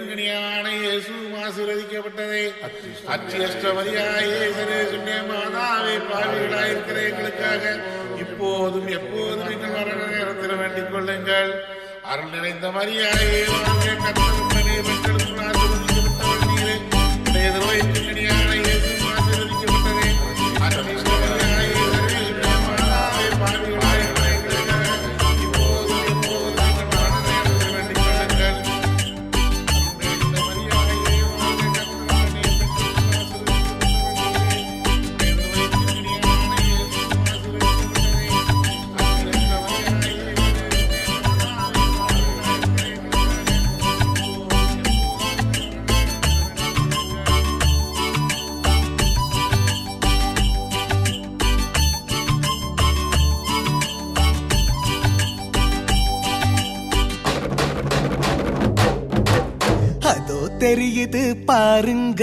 நிறைவேற்றியான இயேசு ஆசீர்வதிக்கப்பட்டதே. அச்சியஷ்டமரியாயே சரேசுடைய மாதாவே, பாவிகளாயிருக்கிற எங்களுக்காக இப்போதும் எப்போதும் எங்கள் மரண நேரத்தில் வேண்டிக் கொள்ளுங்கள். அருள் நிறைந்த மரியாயே, கர்த்தருடனே பெண்களுக்குள் ஆசீர்வதிக்கப்பட்டவள் நீரே. நிறைவேற்றியான இயேசு ஆசீர்வதிக்கப்பட்டதே. அச்சியஷ்டமரியாயே சரேசுடைய மாதாவே, பாவிகளாயிருக்கிற எங்களுக்காக இப்போதும் எப்போதும் எங்கள் மரண நேரத்தில் வேண்டிக் கொள்ளுங்கள். அதோ தெரியுது பாருங்க,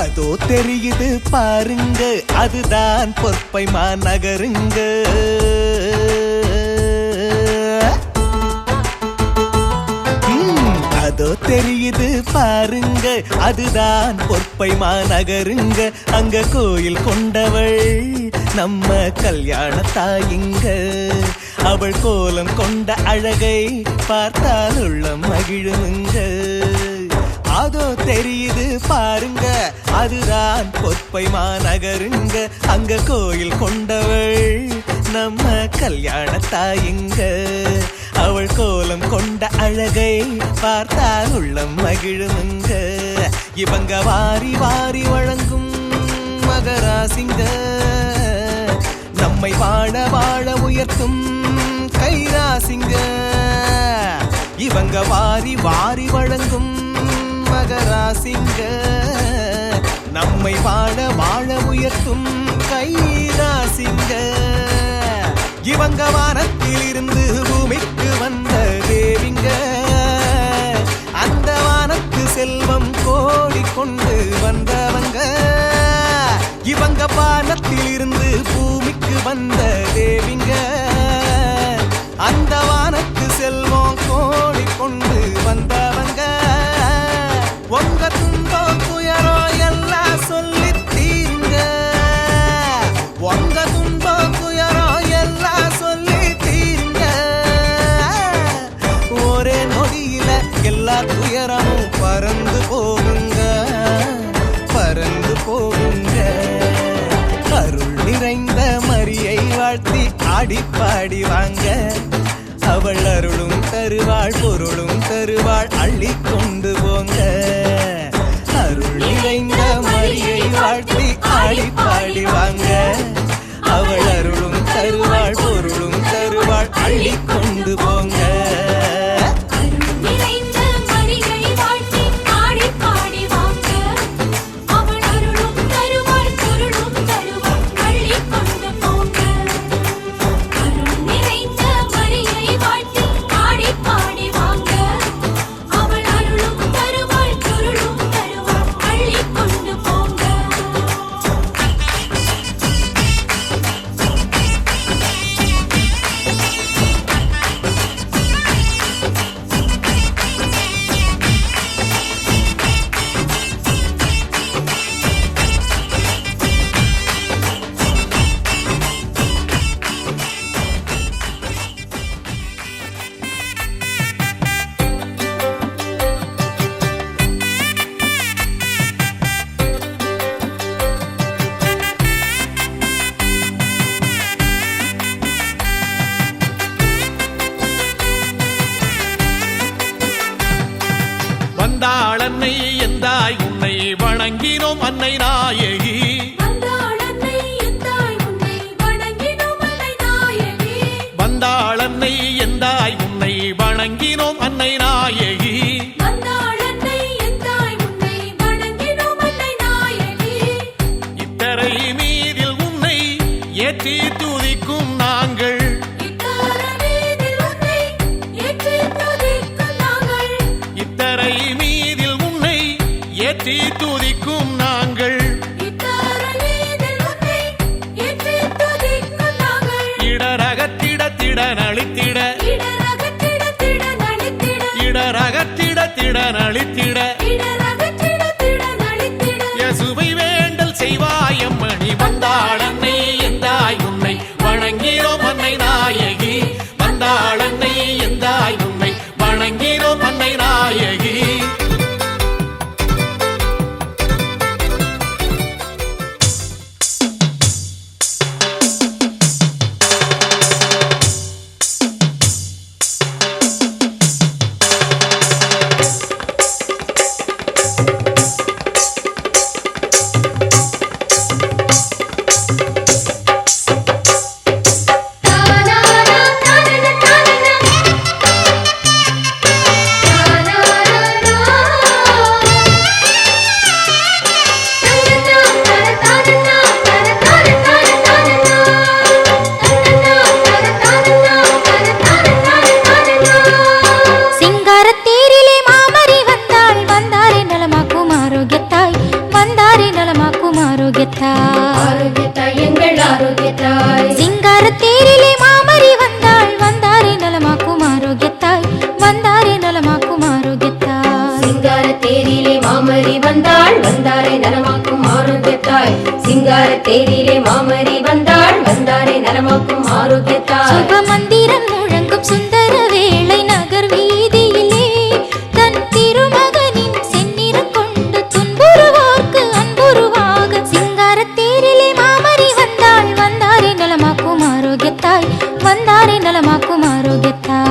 அதோ தெரியுது பாருங்க, அதுதான் பொற்பை மாநகருங்க. அதோ தெரியுது பாருங்க, அதுதான் பொற்பை மாநகருங்க. அங்க கோயில் கொண்டவள் நம்ம கல்யாண தாயிங்க. அவள் கோலம் கொண்ட அழகை பார்த்தால் உள்ளம் மகிழுங்க. அதோ தெரியுது பாருங்க, அதுதான் பொற்பை மாநகருங்க. அங்க கோயில் கொண்டவள் நம்ம கல்யாண தாயிங்க. அவள் கோலம் கொண்ட அழகை பார்த்தால் உள்ளம் மகிழுங்க. இவங்க வாரி வாரி வழங்கும் மகராசிங்க. நம்மை வாழ வாழ உயர்த்தும் கைராசிங்க. இவங்க வாரி வாரி வழங்கும் மகராசிங்க. நம்மை வாழ வாழ உயர்த்தும் கைராசிங்க. இவங்க வானத்தில் இருந்து பூமிக்கு வந்த தேவிங்க. அந்த வானத்து செல்வம் கோடி கொண்டு வந்தவங்க. இவங்க வானத்தில் இருந்து பூமிக்கு வந்த தேவிங்க. அந்த வானத்து செல்வம் கோடி கொண்டு வந்தவங்க. உங்க துன்பம் துயரம் எல்லாம் சொல்லி தீருங்க. உங்க துன்பம் துயரம் எல்லாம் சொல்லி தீருங்க. ஒரே நொடியில எல்லா துயரமும் பறந்து போகுங்க, பறந்து போகுங்க. அருள் நிறைந்த மரியை வாழ்த்தி ஆடி பாடி வாங்க. அவள் அருளும் தருவாள், பொருளும் தருவாள், அள்ளி கொண்டு போங்க. அருள் நிறைந்த மரியை வாழ்த்தி ஆடி பாடி வாங்க. அவள் அருளும் தருவாள், பொருளும் தருவாள், அள்ளி கொண்டு போங்க. வந்தாள் அன்னை எந்தாய் உன்னை வணங்கினோம் அன்னை நாயகி. வந்தாள் அன்னை எந்தாய் உன்னை வணங்கினோம் அன்னை நாயகி. இத்தரை மீதில் உன்னை ஏற்றி துதிக்கும் நாங்கள். இத்தரை மீதில் உன்னை ஏற்றி துதிக்கும் நாங்கள். ஆரோக்கியத்தாய். சிங்கார தேரிலே மாமரி வந்தாள் வந்தாரே நலமாக்கும் ஆரோக்கியத்தாய் வந்தாரே நலமாக்கும் ஆரோக்கியத்தாய். சிங்கார தேரிலே மாமரி வந்தாள் வந்தாரே நலமாக்கும் ஆரோக்கியத்தாய். சிங்கார தேரிலே மாமரி வந்தாள் வந்தாரே நலமாக்கும் ஆரோக்கியத்தாய். சுப மந்திரம் முழங்கும் சுந்தர வேளை நகர் வீதியிலே தன் திருமகனின் செந்நிறம் கொண்டு துன்புறுவோர்க்கு அன்புருவாக சிங்கார தேரிலே மாமரி வந்தாள் வந்தாரே நலமாக்கும் ஆரோக்கியத்தாய் வந்தாரே நலமாக்கும் ஆரோக்கியத்தாய்.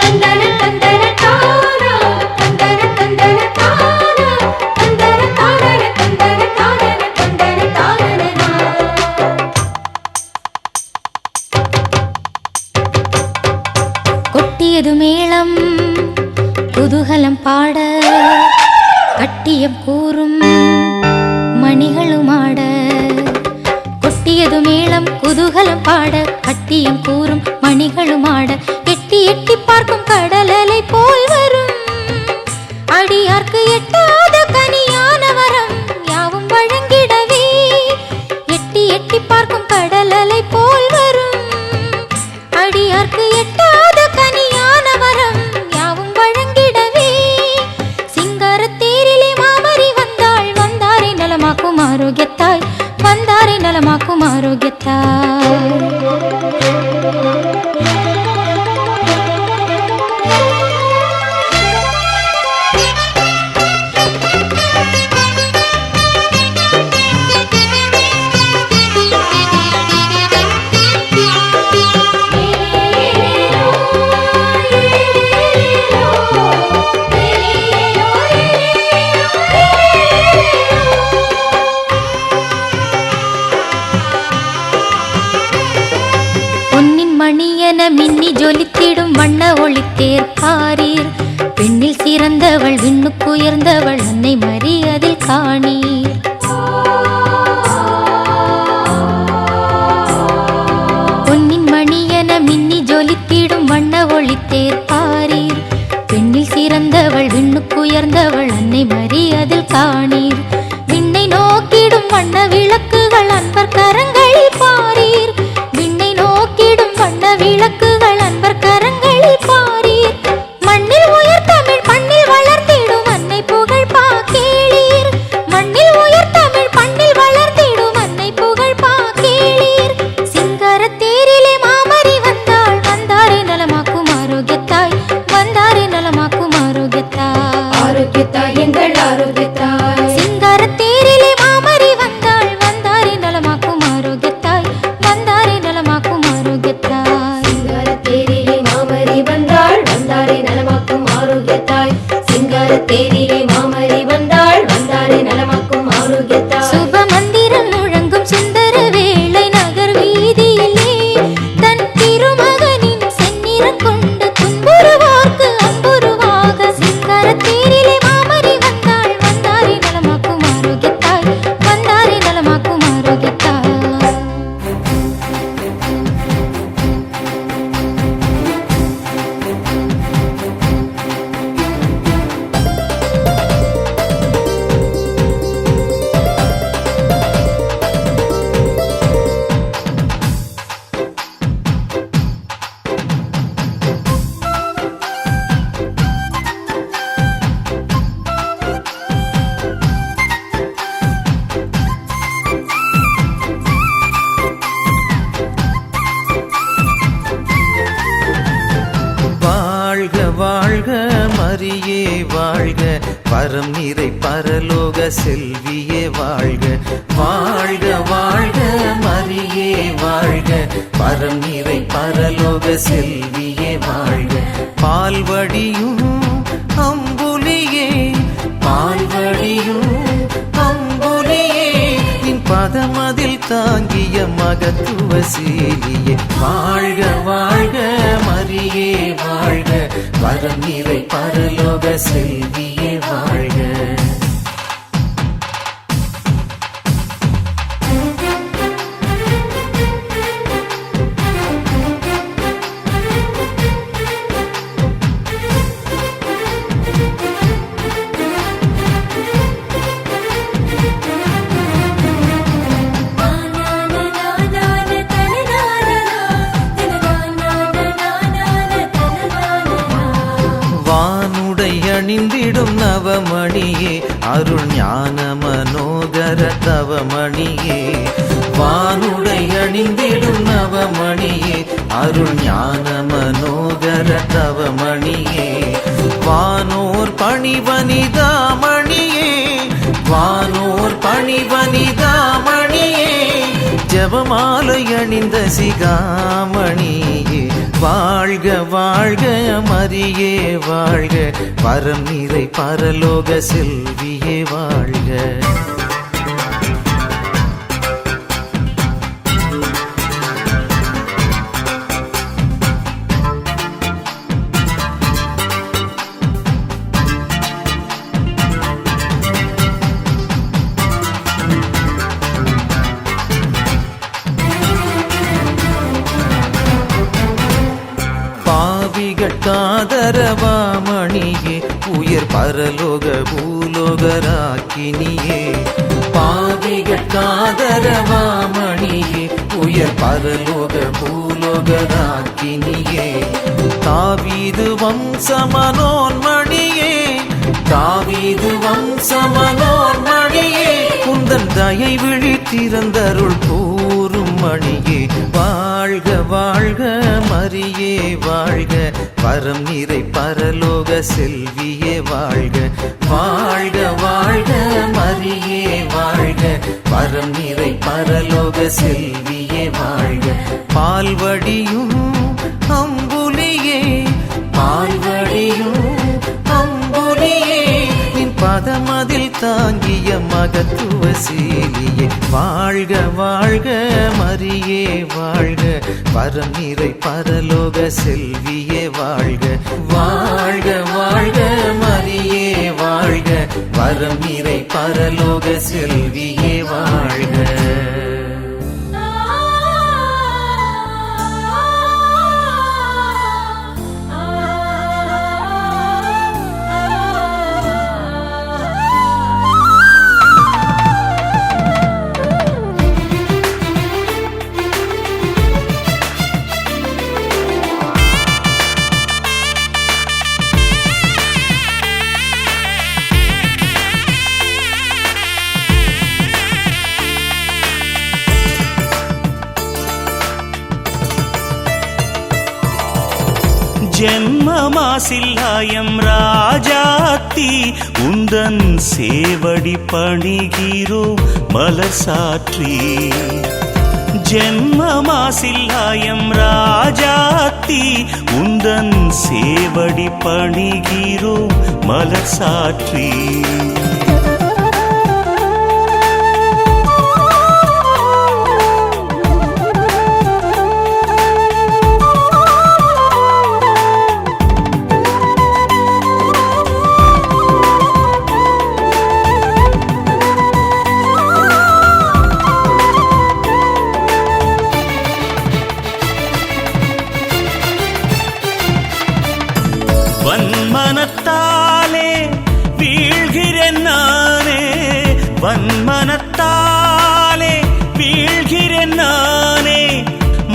தந்தன தந்தன தானா தந்தன தந்தன தானா தந்தன தானன தந்தன தானன தந்தன தானனா. கொட்டியது மேளம் குதூகலம் பாட கட்டியம் கூறும் மணிகளும் ஆட. கொட்டியது மேளம் குதூகலம் பாட கட்டியம் கூறும் மணிகளும் ஆட. எட்டி எட்டி பார்க்கும் கடலலை போல் வரும் அடியார்க்கு எட்டாத கனியான வரம் யாவும் வழங்கிடவே. எட்டி எட்டி பார்க்கும் கடலலை போல் வரும் அடியார்க்கு எட்டாத கனியான வரம் யாவும் வழங்கிடவே. சிங்கார தேரிலே மாமரி வந்தாள் வந்தாரே நலமாக்கும் ஆரோக்கியத்தாய் வந்தாரே நலமாக்கும் ஆரோக்கியத்தாய். பொன்னின் மணியென மின்னி ஜொலித்திடும் வண்ண ஒளித்தேர் பாரீர். பெண்ணில் சிறந்தவள் விண்ணுக்குயர்ந்தவள் அன்னை மரி அதில் காணீர். பொன்னின் மணியென மின்னி ஜொலித்திடும் வண்ண ஒளித்தேர் பாரீர். பெண்ணில் சிறந்தவள் விண்ணுக்குயர்ந்தவள் அன்னை மரி அதில் காணீர். விண்ணை நோக்கிடும் வண்ண விளக்குகள் அன்பர் கரங்களில் பாரீர். விண்ணை நோக்கிடும் வண்ண விளக்குகள் அன்பர் கரங்களில் பாரீர். மண்ணில் உயர் தமிழ் பண்ணில் வளர்த்திடும் அன்னை புகழ் பா கேளீர். மண்ணில் உயர் தமிழ் பண்ணில் வளர்த்திடும் அன்னை புகழ் பா கேளீர். சிங்கார தேரிலே மாமரி வந்தாள் வந்தாரே நலமாக்கும் ஆரோக்கியத்தாய் வந்தாரே நலமாக்கும் ஆரோக்கியத்தாய். ஆரோக்கியத்தாய் எங்கள் ஆரோக்கியத்தாய். சிங்கார தேரிலே மாமரி வந்தாள் வந்தாரே நலமாக்கும் ஆரோக்கியத்தாய் வந்தாரே நலமாக்கும் ஆரோக்கியத்தாய். சிங்கார தேரிலே மாமரி வந்தாள் வந்தாரே நலமாக்கும் ஆரோக்கியத்தாய். சிங்கார தேரிலே மாமரி வந்தாள் வந்தாரே நலமாக்கும் ஆரோக்கியத்தாய். சுப மந்திரம் முழங்கும் சுந்தர வேளை நகர் வீதியிலே தன் திருமகனின் செந்நிறம் கொண்டு துன்புறுவோர்க்கு அன்புருவாக சிங்கார தேரிலே மாமரி வந்தாள் வந்தாரே நலமாக்கும் ஆரோக்கியத்தாய் வந்தாரே நலமாக்கும் ஆரோக்கியத்தாய். வாழ்க வாழ்க மரியே வாழ்க பரம் நிறை பரலோக செல்வியே வாழ்க. வாழ்க வாழ்க மரியே வாழ்க பரம் நிறை பரலோக செல்வியே வாழ்க. பால்வடியும் அம்புலியே பால்வடியும் அம்புலியே நின் பதமதில் தாங்கிய மகத்துவ சீலியே வாழ்க வாழ்க மரியே வாழ்க வரம் நிறை பரலோக செல்வியே வாழ்க. மனோகர தவமணியே வானுடை அணிந்திடும் நவமணியே அருள் ஞான மனோகர தவமணியே வானோர் பணிவனிதாமணியே வானோர் பணிவனிதாமணியே ஜபமாலை அணிந்த சிகாமணியே வாழ்க வாழ்க மரியே வாழ்க பரம் நிறை பரலோக செல்வியே வாழ்க பாவிகட்டாதரவாமணியே உயர் பரலோக பூலோகராக்கினியே பாவிகட்டாதரவாமணியே உயர் பரலோக பூலோகராக்கினியே தாவீது வம்சமனோன்மணியே தாவீது வம்சமனோன்மணியே குந்தன் தயை விழித்திறந்தருள் கூறும் மணியே வாழ்க வாழ்க மரியே வாழ்க பரம் நிறை பரலோக செல்வியே வாழ்க வாழ்க வாழ்க மரியே வாழ்க பரம் நிறை பரலோக செல்வியே வாழ்க பால்வடியும் அம்புலியே பால்வடியும் அம்புலியே நின் பதமதில் தாங்கிய மகத்துவ சீலியே வாழ்க வாழ்க மரியே வாழ்க பரம் நிறை பரலோக செல்வியே வாழ்க வாழ்க வாழ்க மரியே வாழ்க பரம் நிறை பரலோக செல்வியே வாழ்க ஜென்மமாசில்லாயம் ராஜாத்தி உந்தன் சேவடி பணிகிறோம் மலர் சாற்றி ஜென்மமாசில்லாயம் ராஜாத்தி உந்தன் சேவடி பணிகிறோம் மலர் சாற்றி வன்மனத்தாலே வீழ்கிறேன் நானே வன்மனத்தாலே வீழ்கிறேன் நானே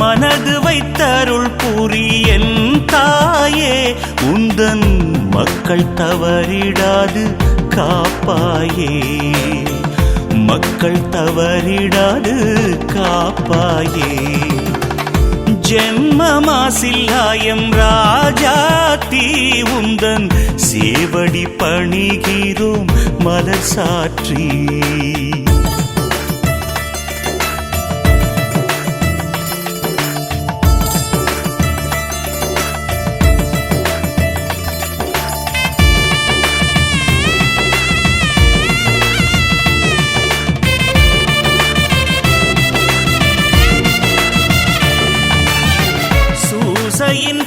மனது வைத்தருள் புரியன் தாயே உந்தன் மக்கள் தவறிடாது காப்பாயே மக்கள் தவறிடாது காப்பாயே ஜென்மமாசில்லாயம் ராஜாத்தி உந்தன் சேவடி பணிகிறோம் மலர் சாற்றி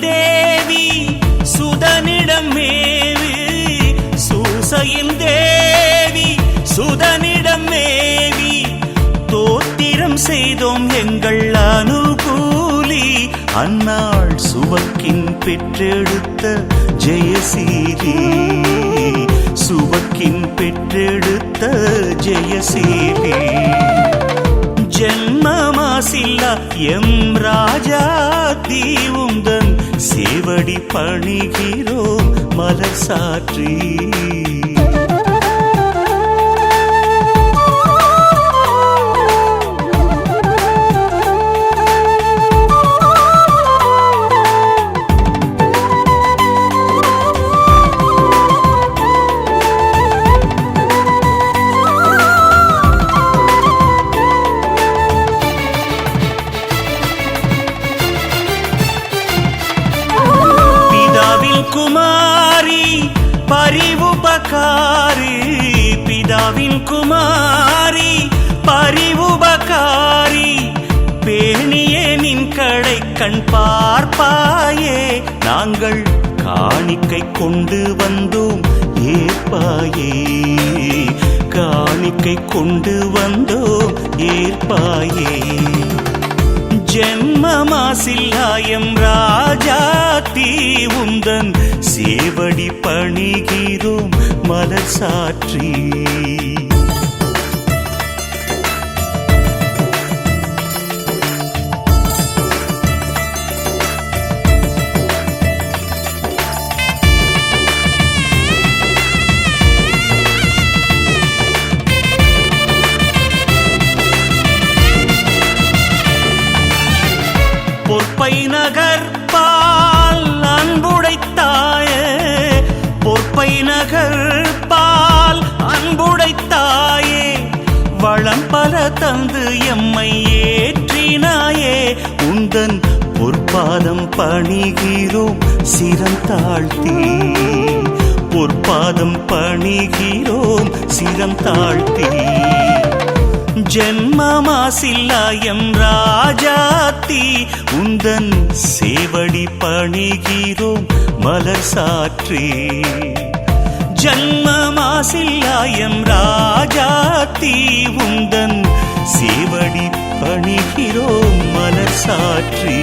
தேவி சுதனிடம் மேவி சூசையின் தேவி சுதனிடம் மேவி தோத்திரம் செய்தோம் எங்கள் அனுகூலி அன்னாள் சுவக்கின் பெற்றெடுத்த ஜெயசீலி சுவக்கின் பெற்றெடுத்த ஜெயசீலி ஜென்மமாசில்லா எம் ராஜாத்தி உந்தன் சேவடி பணிகிறோம் மலர் சாற்றி பார்ப்பாயே நாங்கள் காணிக்கை கொண்டு வந்தோம் ஏற்பாயே காணிக்கை கொண்டு வந்தோம் ஏற்பாயே ஜென்மமாசில்லாயம் ராஜாத்தி உந்தன் சேவடி பணிகிறோம் மலர் சாற்றி பொற்பை நகர் பால் அன்புடைத்தாயே பொற்பை நகர் பால் அன்புடைத்தாயே வளம் பல தந்து எம்மை ஏற்றினாயே உந்தன் பொற்பாதம் பணிகிறோம் சிரம் தாழ்த்தி பொற்பாதம் பணிகிறோம் சிரம் தாழ்த்தி ஜென்மமாசில்லாயம் ராஜாத்தி உந்தன் சேவடி பணிகிறோம் மலர் சாற்றி ஜன்மமாசில்லாயம் ராஜாத்தி உந்தன் சேவடி பணிகிறோம் மலர் சாற்றி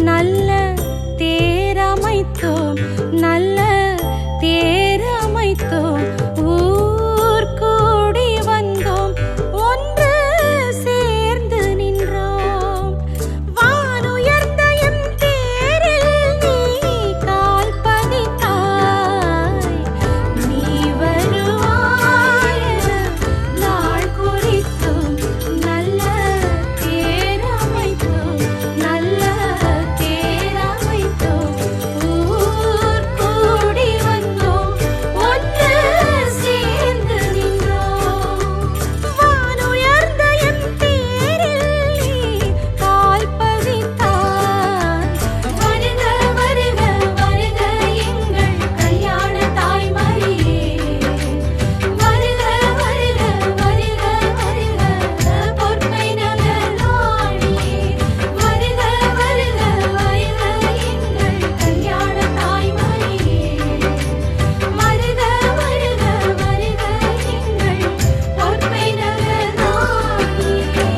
நல்ல தேரமைத்தோம் நல்ல தேரமைத்தோம் ஊர் கூடி வந்தோம் ஒன்று சேர்ந்து நின்றோம் வானுயர்ந்த எம் தேரில் நீ கால் பதித்தாய் நீ வருவாய் நாள் குறித்தோம் நல்ல தேரமைத்தோம் நல்ல தேரமைத்தோம் ஊர் கூடி வந்தோம் ஒன்று சேர்ந்து நின்றோம் வானுயர்ந்த எம் தேரில் நீ கால் பதித்தாய் வருக வருக வருக எங்கள் கல்யாண தாய்மரியே வருக வருக வருக வருக பொற்பை நகர் ராணியே வருக வருக வருக எங்கள் கல்யாண தாய்மரியே வருக வருக வருக எங்கள் பொற்பை நகர் ராணியே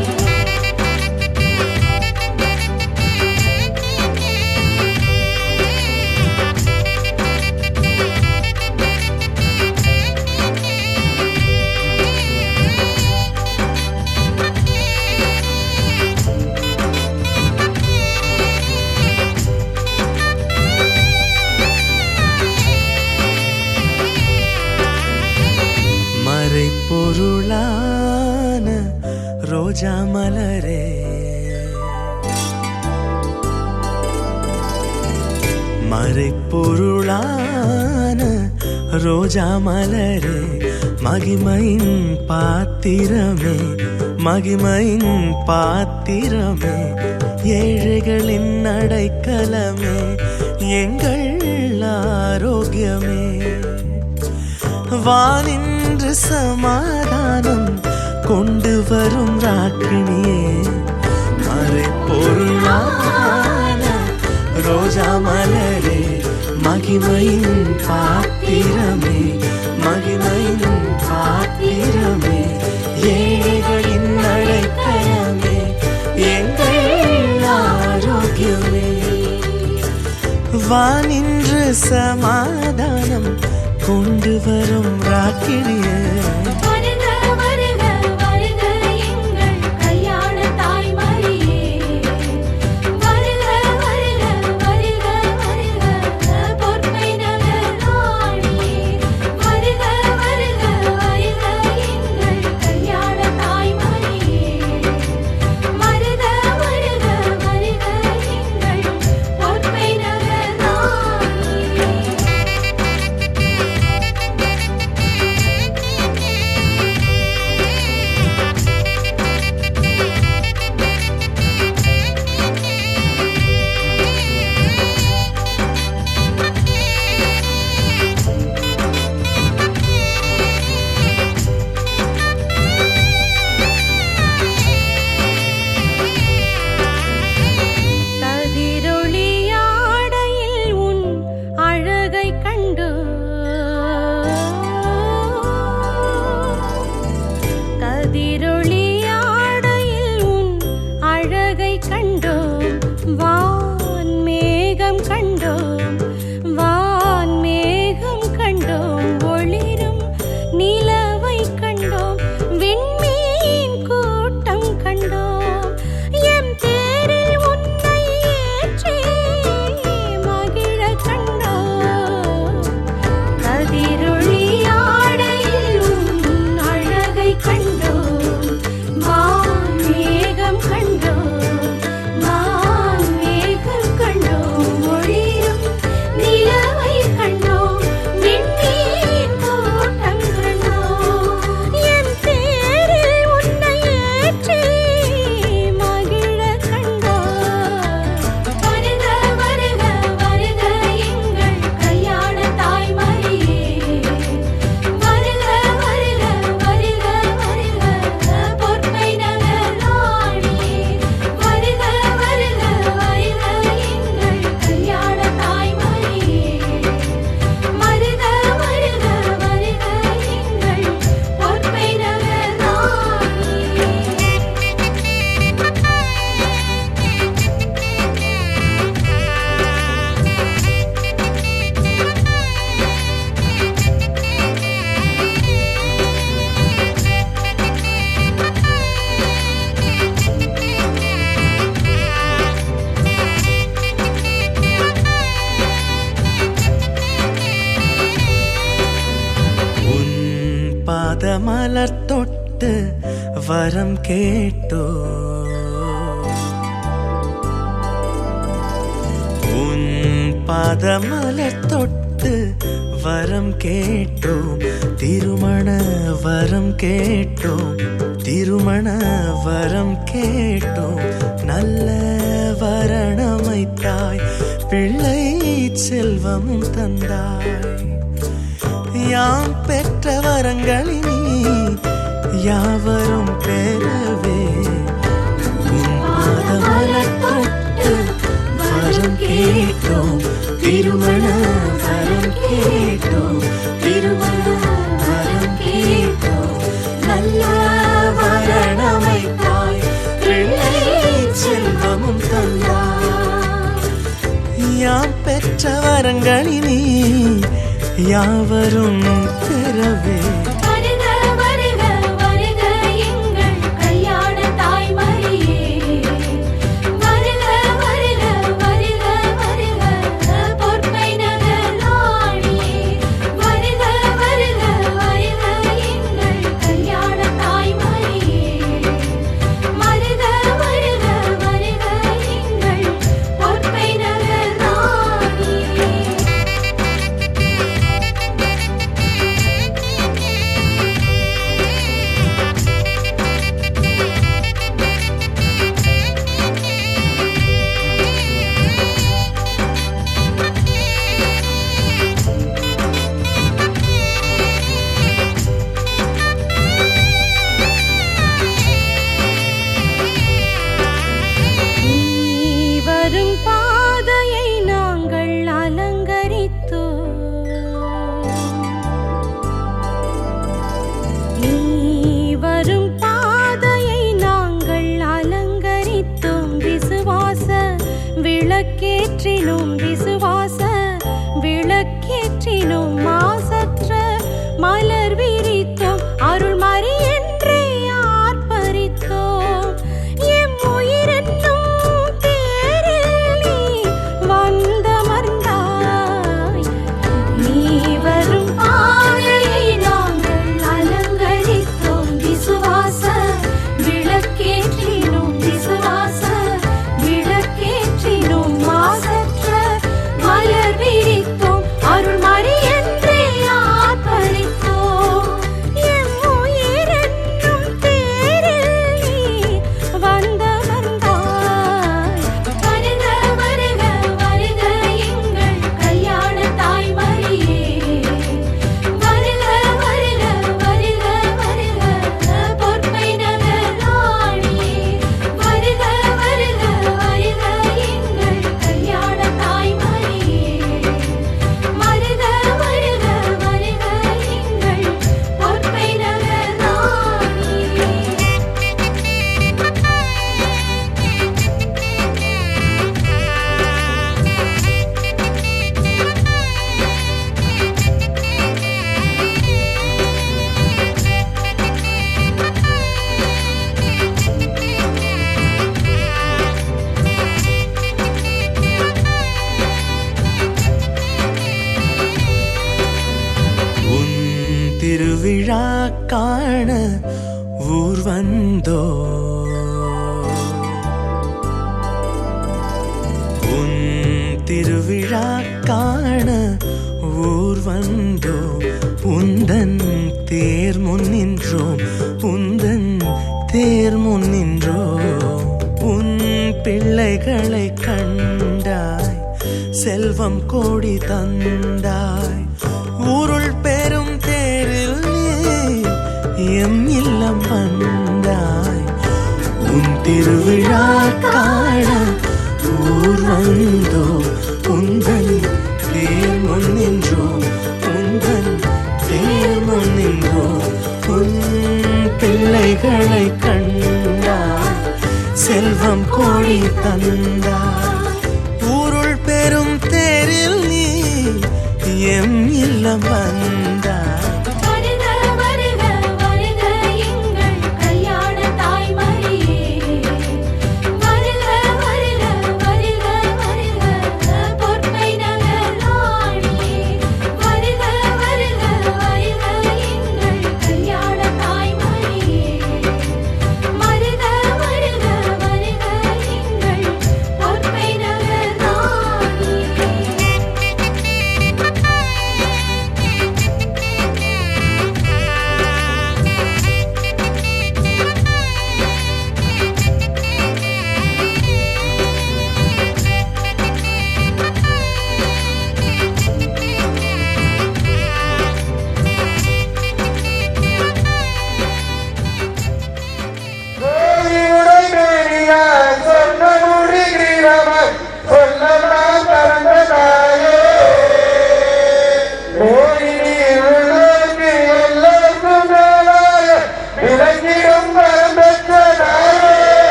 மறைப்பொருளான ரோஜா மலரே மறைப்பொருளான ரோஜா மலரே மகிமையின் பாத்திரமே மகிமையின் பாத்திரமே ஏழைகளின் அடைக்கலமே எங்கள் ஆரோக்கியமே வானின்று சமாதானம் கொண்டு வரும் ராக்கினியே மறைப்பொருளான ரோஜா மலரே மகிமையின் பாத்திரமே மகிமையின் பாத்திரமே ஏழைகளின் அடைக்கலமே எங்கள் ஆரோக்கியமே வானின்று சமாதானம் கொண்டு வரும் ராக்கினியே வருக வருக வருக எங்கள் கல்யாண தாய்மரியே பாதமலர் தொட்டு வரம் கேட்டோ உன் பாதமலர் தொட்டு வரம் கேட்டோம் திருமண வரம் கேட்டோம் திருமண வரம் கேட்டோம் நல்ல வரணமைத்தாய் பிள்ளை செல்வமும் தந்தாய் யாம் பெற்ற வரங்களினி யாவரும் பெறவே உன் பாதமலர் தொட்டு வரம் கேட்டோம் திருமண வரம் கேட்டோம் திருமண வரம் கேட்டோம் நல்ல வரணமைத்தாய் பிள்ளை செல்வமும் தந்தாய் யாம் பெற்ற வரங்களினி யாவரும் பெறவே வருக வருக வருக எங்கள் கல்யாண தாய்மரியே வருக வருக வருக வருக பொற்பை நகர் ராணியே வருக வருக வருக எங்கள் கல்யாண தாய்மரியே வருக வருக வருக எங்கள் பொற்பை நகர் ராணியே நீ வரும் பாதையை நாங்கள் அலங்கரித்தோம் நீ வரும் பாதையை நாங்கள் அலங்கரித்தோம் விசுவாச விளக்கேற்றினோம் விசுவாச விளக்கேற்றினோம் மாசற்ற மலர் விரித்தோம் அருள் மறி என்றே ஆர்ப்பரித்தோம் எம் உயிரென்னும் தேரில் நீ வந்தமர்ந்தாய் நீ வரும் பாதையை நாங்கள் அலங்கரித்தோம் விசுவாச விளக்கேற்றினோம் விசுவாச விளக்கேற்றினோம் மாசற்ற மலர் விரித்தோம் அருள் மறி என்றே ஆர்ப்பரித்தோம் எம் உயிரென்னும் தேரில் நீ வந்தமர்ந்தாய் வருக வருக வருக எங்கள் கல்யாண தாய்மரியே வருக வருக வருக வருக பொற்பை நகர் ராணியே வருக வருக வருக எங்கள் கல்யாண தாய்மரியே வருக வருக வருக எங்கள் பொற்பை நகர் ராணியே உன் திருவிழா காண ஊர் வந்தோ உன் திருவிழா காண ஊர் வந்தோ உந்தன் தேர் முன் நின்றோம் உந்தன் தேர் முன் நின்றோம் உன் பிள்ளைகளை கண்டாய் செல்வம் கோடி தந்தாய் ஊருள் பெரும் தேரில் நீ எம் இல்லம் வந்தாய் உன் திருவிழா காண ஊர் வந்தோ உந்தன் தேர் முன் நின்றோம் உந்தன் தேர் முன் நின்றோம் உன் பிள்ளைகளை கண்டாய் செல்வம் கோடி தந்தாய் ஊருள் பெரும் தேரில் நீ எம் இல்லம் வந்தாய் வருக வருக வருக எங்கள் கல்யாண தாய்மரியே வருக வருக வருக வருக பொற்பை நகர் ராணியே வருக வருக வருக எங்கள் கல்யாண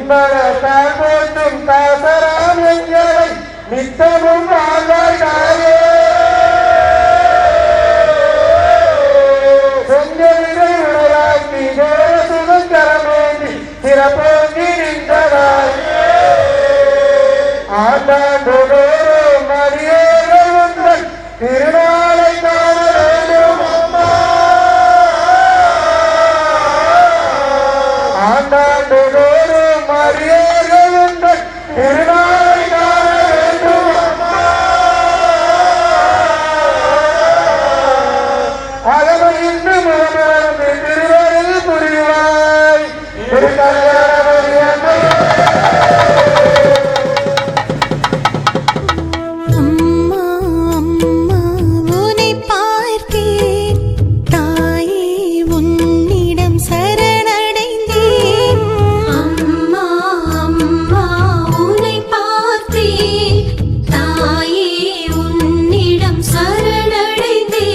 உன்மனத்தால் போற்றும் தாசராம் எங்களை நித்தமும் வாழ்வாய் தாயே. செஞ்சவிரை உடலாக்கி தேவ சுதந்திரமேந்தி சிறப்போங்கி நின்றதாய் ஆண்டாண்டோறும் மரியோர்கள் உங்கள் திருநாளை காண வேண்டும் அம்மா. ஆண்டாண்டோறும் மரியோர்கள் உங்கள் திருநாளை காண வேண்டும் அம்மா. அகமை இன்று முகமரந்து திருவரில் புரிவாய் திருக்கல்யாணமணி அம்மை. அம்மா அம்மா உன்னை பார்த்தேன் தாயே உன்னிடம் சரணடைந்தேன். அம்மா அம்மா உன்னை பார்த்தேன் தாயே உன்னிடம் சரணடைந்தேன்.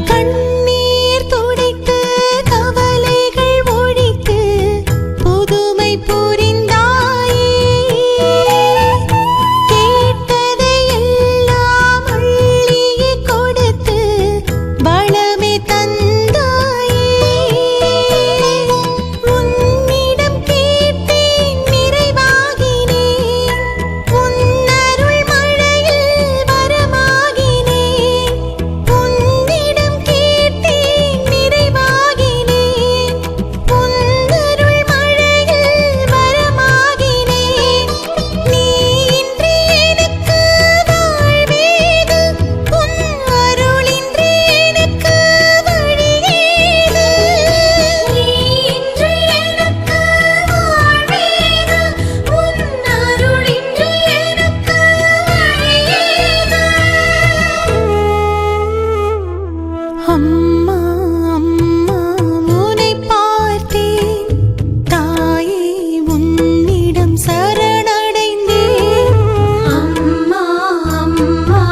கண்ணீர் துடைத்து கவலைகள் ஒழித்து புதுமை புரிந்தாயே. கேட்டதை எல்லாம் அள்ளியே கொடுத்து பலமே தந்தாயே. உன்னிடம் கேட்டேன் நிறைவாகினேன். உன்னருள் மழையில் வரமாகினேன். உன்னிடம் கேட்டேன் நிறைவாகினேன். உன்னருள் மழையில் வரமாகினேன். நீ இன்றி எனக்கு வாழ்வேது. உன் அருளின்றி எனக்கு வழியேது. நீ இன்றி எனக்கு வாழ்வேது. உன் அருளின்றி எனக்கு வழியேது. அம்மா அம்மா உன்னை பார்த்தேன் தாயே உன்னிடம் சரணடைந்தேன். அம்மா அம்மா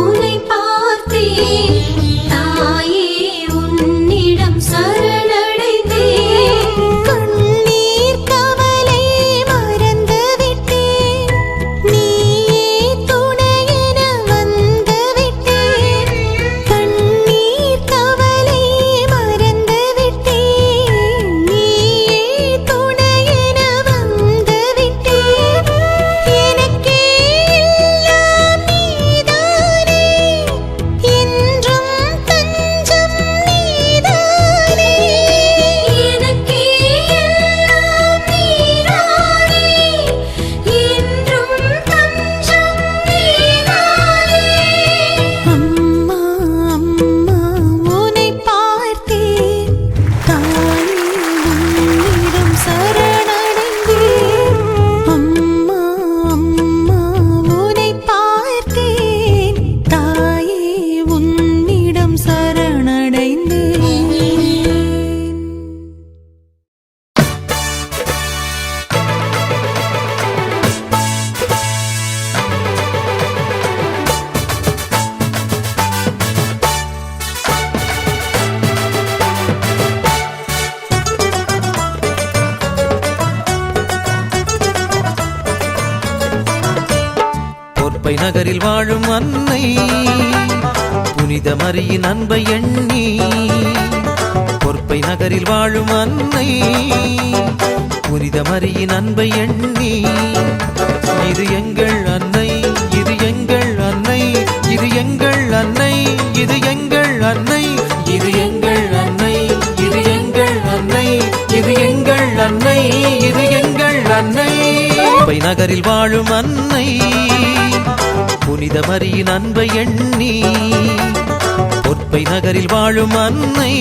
உன்னை பார்த்தேன் தாயே உன்னிடம் சரணடைந்தேன். கண்ணீர் கவலை மறந்து விட்டேன். நீயே துணையென வந்து விட்டேன். கண்ணீர் கவலை மறந்து விட்டேன். நீயே துணையென வந்து விட்டேன். எனக்கே எல்லாம் நீதானே. என்றும் தஞ்சம் நீதானே. எனக்கே எல்லாம் நீதானே. என்றும் தஞ்சம் நீதானே. அம்மா அம்மா உன்னை பார்த்தேன் தாயே உன்னிடம் சரணடைந்தேன். அம்மா அம்மா உன்னை பார்த்தேன் தாயே உன்னிடம் சரணடைந்தேன். பொற்பை நகரில் வாழும் அன்னை புனித மரியின் அன்பை எண்ணி. பொற்பை நகரில் வாழும் அன்னை புனித மரியின் அன்பை எண்ணி. இது எங்கள் அன்னை, இது எங்கள் அன்னை, இது எங்கள் அன்னை, இது எங்கள் அன்னை, இது எங்கள் அன்னை, இது எங்கள் அன்னை, இது எங்கள் அன்னை, இது எங்கள் அன்னை. பொற்பை நகரில் வாழும் அன்னை புனித மரியின் அன்பை எண்ணி. பொற்பை நகரில் வாழும் அன்னை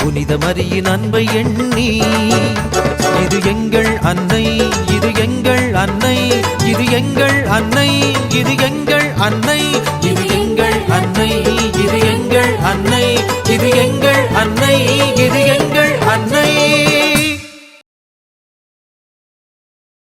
புனித மரியின் அன்பை எண்ணி. இது எங்கள் அன்னை, இது எங்கள் அன்னை, இது எங்கள் அன்னை, இது எங்கள் அன்னை, இது